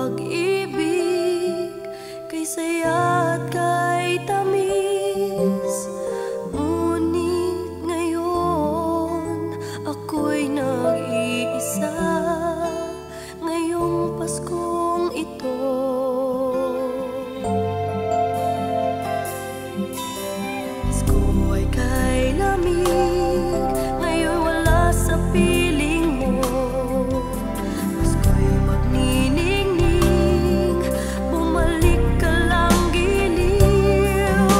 pag-ibig, kay saya at kay tamis. Ngunit ngayon ako'y nag-iisa, ngayong Paskong ito. Pasko ay kay lamig, ngayon wala sa piling mo. Pasko'y magniningning, bumalik ka lang giliw.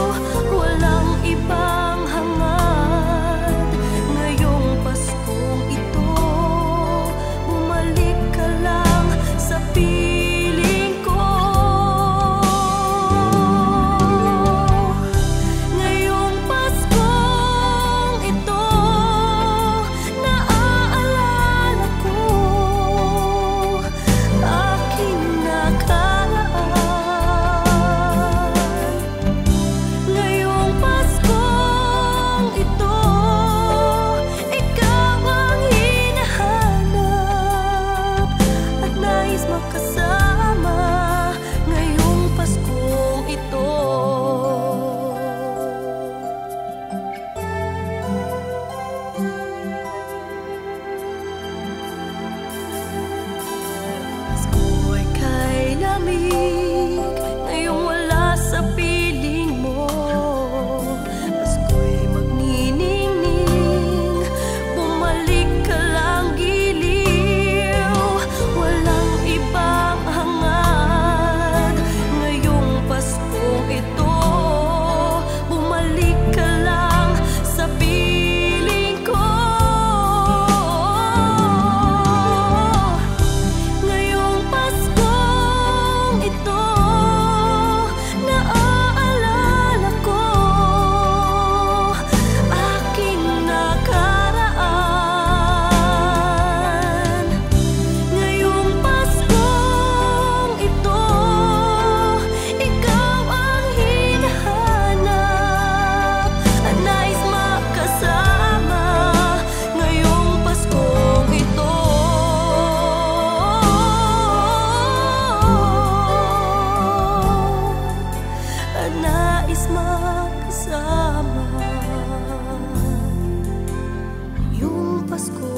Walang ibang hangad, ngayong Paskong ito. Bumalik ka lang sa piling ko. Ngayong Paskong ito, naaalala ko aking nakaraan. Ngayong Paskong ito, ikaw ang hinahanap at nais makasama. Ngayong Paskong ito, Pasko ay kay lamig, ngayong wala sa piling mo. Pasko'y magniningning, bumalik ka lang giliw. Walang ibang hangad, ngayong Paskong ito. Bumalik ka lang sa piling ko. Ngayong Paskong ito, naaalala ko aking nakaraan. Ngayong Paskong ito, ikaw ang hinahanap at nais makasama. Ngayong Paskong ito, at nais makasama. Ngayong Pasko